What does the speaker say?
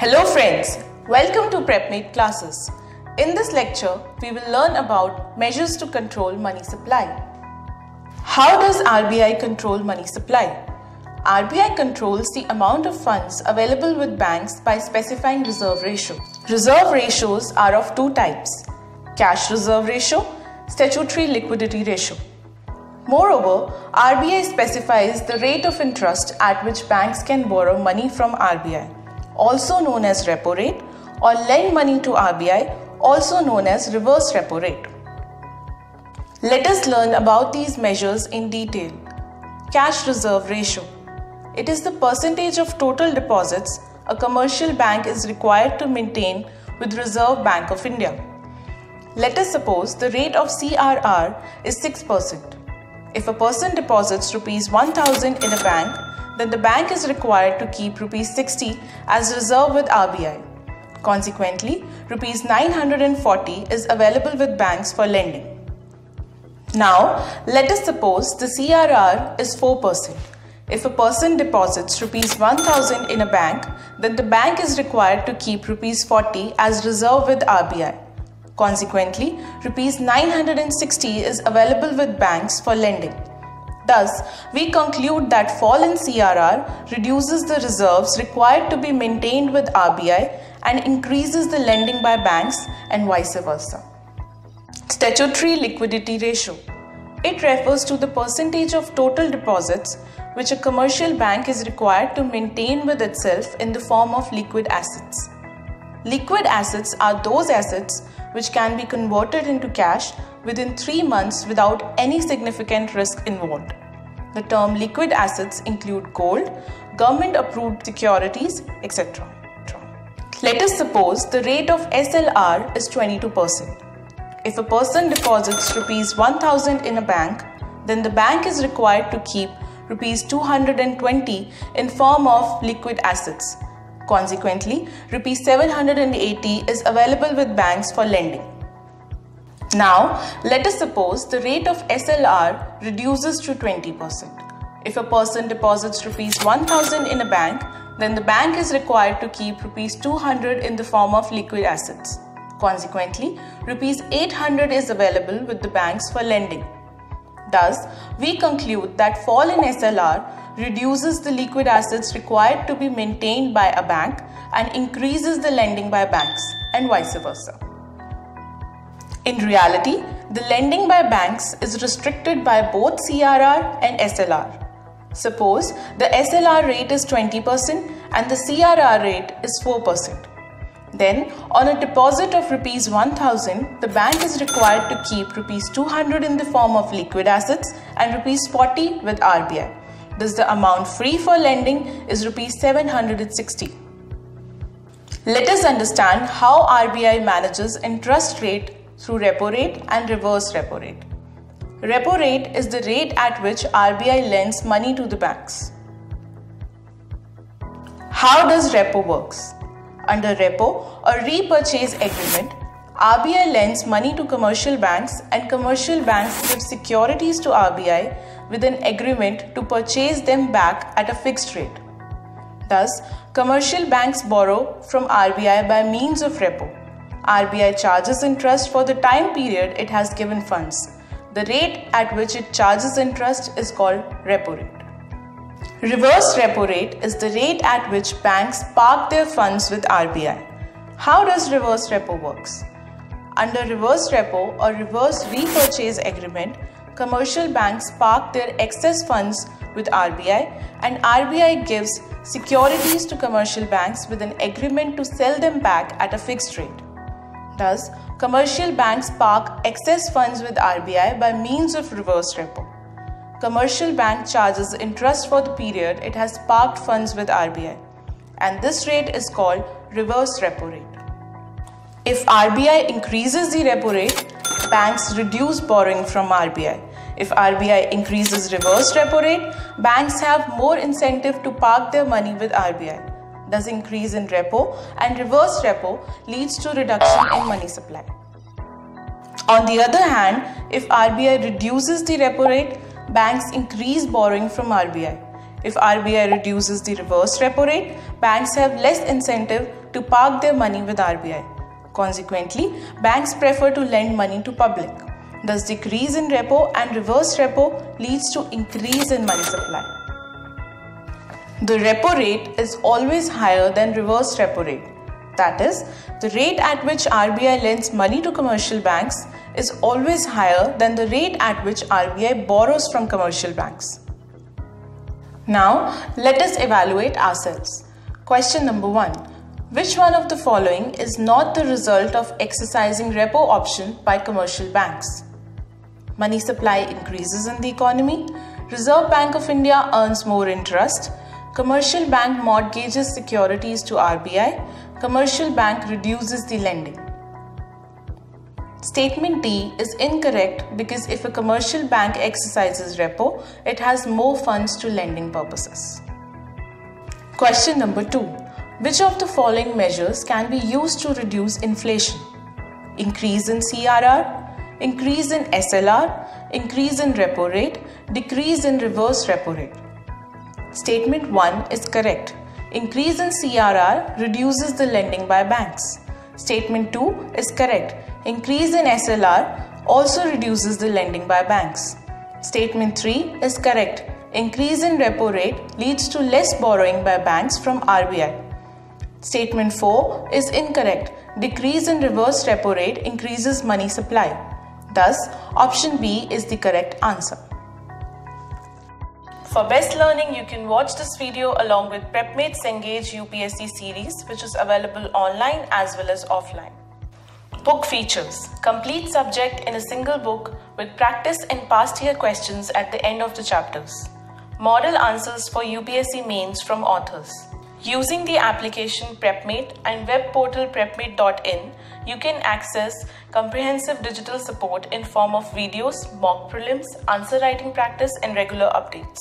Hello friends, welcome to PrepMate classes. In this lecture, we will learn about measures to control money supply. How does RBI control money supply? RBI controls the amount of funds available with banks by specifying reserve ratio. Reserve ratios are of two types: cash reserve ratio, statutory liquidity ratio. Moreover, RBI specifies the rate of interest at which banks can borrow money from RBI, also known as repo rate, or lend money to RBI, also known as reverse repo rate. Let us learn about these measures in detail. Cash reserve ratio. It is the percentage of total deposits a commercial bank is required to maintain with Reserve Bank of India. Let us suppose the rate of CRR is 6%. If a person deposits ₹1,000 in a bank, then the bank is required to keep ₹60 as reserve with RBI. Consequently, ₹940 is available with banks for lending. Now, let us suppose the CRR is 4%. If a person deposits ₹1,000 in a bank, then the bank is required to keep ₹40 as reserve with RBI. Consequently, ₹960 is available with banks for lending. Thus, we conclude that fall in CRR reduces the reserves required to be maintained with RBI and increases the lending by banks and vice versa. Statutory liquidity ratio. It refers to the percentage of total deposits which a commercial bank is required to maintain with itself in the form of liquid assets. Liquid assets are those assets which can be converted into cash within 3 months without any significant risk involved. The term liquid assets include gold, government-approved securities, etc. Let us suppose the rate of SLR is 22%. If a person deposits ₹1,000 in a bank, then the bank is required to keep ₹220 in form of liquid assets. Consequently, ₹780 is available with banks for lending. Now, let us suppose the rate of SLR reduces to 20%. If a person deposits ₹1,000 in a bank, then the bank is required to keep ₹200 in the form of liquid assets. Consequently, ₹800 is available with the banks for lending. Thus, we conclude that fall in SLR reduces the liquid assets required to be maintained by a bank and increases the lending by banks and vice versa. In reality, the lending by banks is restricted by both CRR and SLR. Suppose the SLR rate is 20% and the CRR rate is 4%. Then, on a deposit of ₹1,000, the bank is required to keep ₹200 in the form of liquid assets and ₹40 with RBI. Thus, the amount free for lending is ₹760. Let us understand how RBI manages interest rate through repo rate and reverse repo rate. Repo rate is the rate at which RBI lends money to the banks. How does repo works? Under repo or repurchase agreement, RBI lends money to commercial banks and commercial banks give securities to RBI with an agreement to purchase them back at a fixed rate. Thus, commercial banks borrow from RBI by means of repo. RBI charges interest for the time period it has given funds. The rate at which it charges interest is called repo rate. Reverse repo rate is the rate at which banks park their funds with RBI. How does reverse repo works? Under reverse repo or reverse repurchase agreement, commercial banks park their excess funds with RBI and RBI gives securities to commercial banks with an agreement to sell them back at a fixed rate. Thus, commercial banks park excess funds with RBI by means of reverse repo. Commercial bank charges interest for the period it has parked funds with RBI, and this rate is called reverse repo rate. If RBI increases the repo rate, banks reduce borrowing from RBI. If RBI increases reverse repo rate, banks have more incentive to park their money with RBI. Thus, increase in repo and reverse repo leads to reduction in money supply. On the other hand, if RBI reduces the repo rate, banks increase borrowing from RBI. If RBI reduces the reverse repo rate, banks have less incentive to park their money with RBI. Consequently, banks prefer to lend money to public. Thus, decrease in repo and reverse repo leads to increase in money supply. The repo rate is always higher than reverse repo rate. That is, the rate at which RBI lends money to commercial banks is always higher than the rate at which RBI borrows from commercial banks. Now, let us evaluate ourselves. Question number 1. Which one of the following is not the result of exercising repo option by commercial banks? Money supply increases in the economy, Reserve Bank of India earns more interest, commercial bank mortgages securities to RBI, commercial bank reduces the lending. Statement D is incorrect because if a commercial bank exercises repo, it has more funds to lending purposes. Question number 2. Which of the following measures can be used to reduce inflation? Increase in CRR, increase in SLR, increase in repo rate, decrease in reverse repo rate. Statement 1 is correct. Increase in CRR reduces the lending by banks. Statement 2 is correct. Increase in SLR also reduces the lending by banks. Statement 3 is correct. Increase in repo rate leads to less borrowing by banks from RBI. Statement 4 is incorrect. Decrease in reverse repo rate increases money supply. Thus, option B is the correct answer. For best learning, you can watch this video along with PrepMates Engage UPSC series, which is available online as well as offline. Book features: complete subject in a single book with practice and past year questions at the end of the chapters. Model answers for UPSC mains from authors. Using the application PrepMate and web portal prepmate.in, you can access comprehensive digital support in form of videos, mock prelims, answer writing practice and regular updates.